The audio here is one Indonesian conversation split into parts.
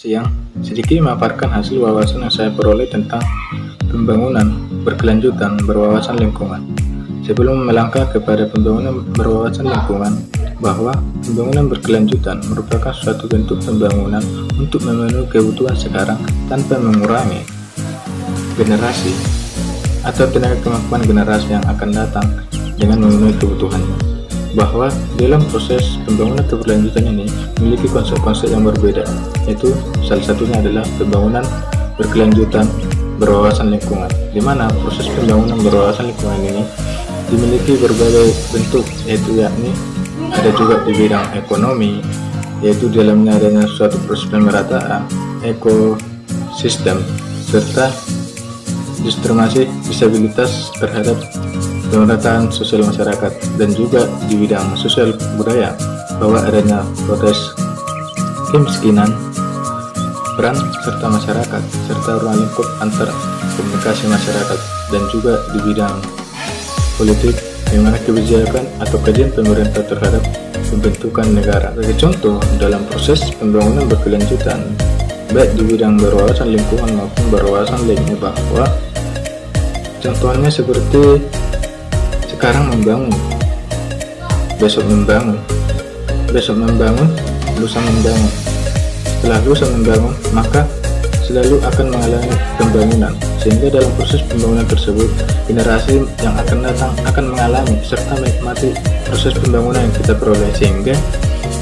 Siang, sedikit memaparkan hasil wawasan yang saya peroleh tentang pembangunan berkelanjutan berwawasan lingkungan. Sebelum melangkah kepada pembangunan berwawasan lingkungan, bahwa pembangunan berkelanjutan merupakan suatu bentuk pembangunan untuk memenuhi kebutuhan sekarang tanpa mengurangi generasi atau tenaga kemampuan generasi yang akan datang dengan memenuhi kebutuhannya. Bahwa dalam proses pembangunan berkelanjutan ini memiliki konsep-konsep yang berbeda, yaitu salah satunya adalah pembangunan berkelanjutan berwawasan lingkungan, di mana proses pembangunan berwawasan lingkungan ini dimiliki berbagai bentuk, yaitu yakni ada juga di bidang ekonomi, yaitu dalamnya adanya suatu proses pemerataan ekosistem serta diskriminasi disabilitas terhadap pemerataan sosial masyarakat, dan juga di bidang sosial budaya bahwa adanya protes kemiskinan, peran serta masyarakat serta ruang lingkup antar komunikasi masyarakat, dan juga di bidang politik di mana kebijakan atau kajian pemerintah terhadap pembentukan negara. Sebagai contoh dalam proses pembangunan berkelanjutan baik di bidang berwawasan lingkungan maupun berwawasan lainnya, bahwa contohnya seperti sekarang membangun, besok membangun, lusa membangun. Setelah lusa membangun, maka selalu akan mengalami pembangunan, sehingga dalam proses pembangunan tersebut generasi yang akan datang akan mengalami serta menikmati proses pembangunan yang kita peroleh, sehingga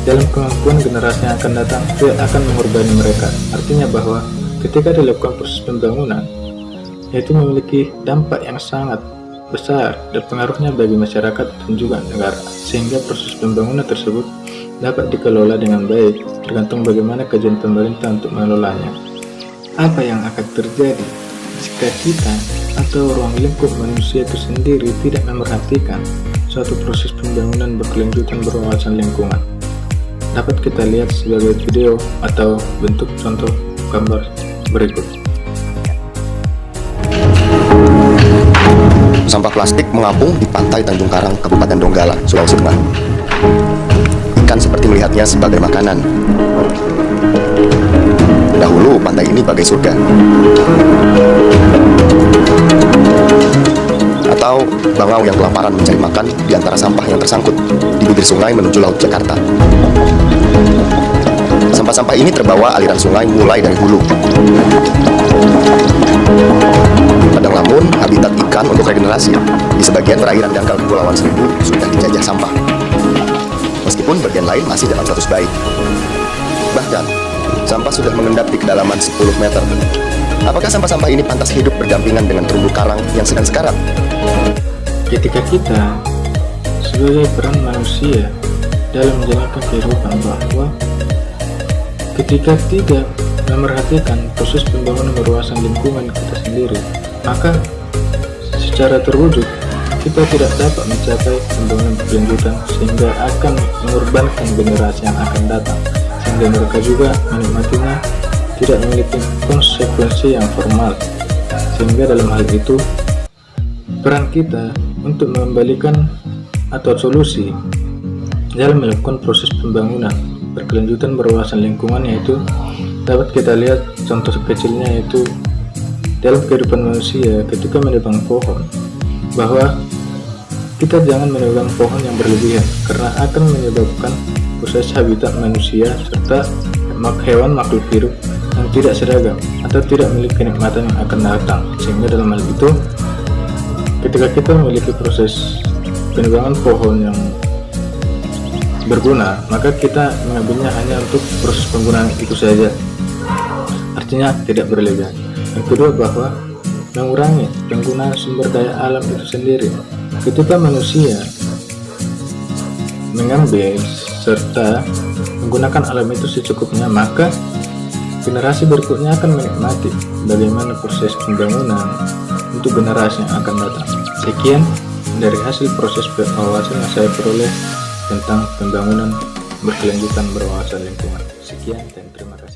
dalam kemampuan generasi yang akan datang tidak akan mengorbankan mereka. Artinya bahwa ketika dilakukan proses pembangunan, yaitu memiliki dampak yang sangat besar dan pengaruhnya bagi masyarakat dan juga negara, sehingga proses pembangunan tersebut dapat dikelola dengan baik tergantung bagaimana kajian pemerintah untuk mengelolanya. Apa yang akan terjadi jika kita atau ruang lingkup manusia itu sendiri tidak memperhatikan suatu proses pembangunan berkelanjutan berwawasan lingkungan? Dapat kita lihat sebagai video atau bentuk contoh gambar berikut. Sampah plastik mengapung di pantai Tanjung Karang, Kabupaten Donggala, Sulawesi Tengah. Ikan seperti melihatnya sebagai makanan. Dahulu pantai ini bagai surga. Atau bangau yang kelaparan mencari makan di antara sampah yang tersangkut di bibir sungai menuju laut Jakarta. Sampah-sampah ini terbawa aliran sungai mulai dari hulu. Padang Lamun, habitat ikan untuk regenerasi. Di sebagian perairan dangkal Kepulauan Seribu sudah dijajah sampah, meskipun bagian lain masih dalam status baik. Bahkan, sampah sudah mengendap di kedalaman 10 meter. Apakah sampah-sampah ini pantas hidup berdampingan dengan terumbu karang yang sedang sekarat? Ketika kita sebagai peran manusia dalam menjalankan kehidupan, bahwa ketika tidak memperhatikan proses pembangunan berwawasan lingkungan kita sendiri, maka secara terwujud kita tidak dapat mencapai pembangunan berkelanjutan, sehingga akan mengorbankan generasi yang akan datang, sehingga mereka juga menikmatinya tidak memiliki konsekuensi yang formal. Sehingga dalam hal itu peran kita untuk mengembalikan atau solusi dalam melakukan proses pembangunan berkelanjutan berwawasan lingkungan, yaitu dapat kita lihat contoh kecilnya, yaitu dalam kehidupan manusia ketika menebang pohon, bahwa kita jangan menebang pohon yang berlebihan karena akan menyebabkan proses habitat manusia serta hewan makhluk hidup yang tidak seragam atau tidak memiliki kenikmatan yang akan datang. Sehingga dalam hal itu ketika kita memiliki proses penebangan pohon yang berguna, maka kita mengambilnya hanya untuk proses penggunaan itu saja, artinya tidak berlebihan. Yang kedua, bahwa mengurangi penggunaan sumber daya alam itu sendiri. Ketika manusia mengambil serta menggunakan alam itu secukupnya, maka generasi berikutnya akan menikmati bagaimana proses pembangunan untuk generasi yang akan datang. Sekian dari hasil proses wawasan yang saya peroleh tentang pembangunan berkelanjutan berwawasan lingkungan. Sekian dan terima kasih.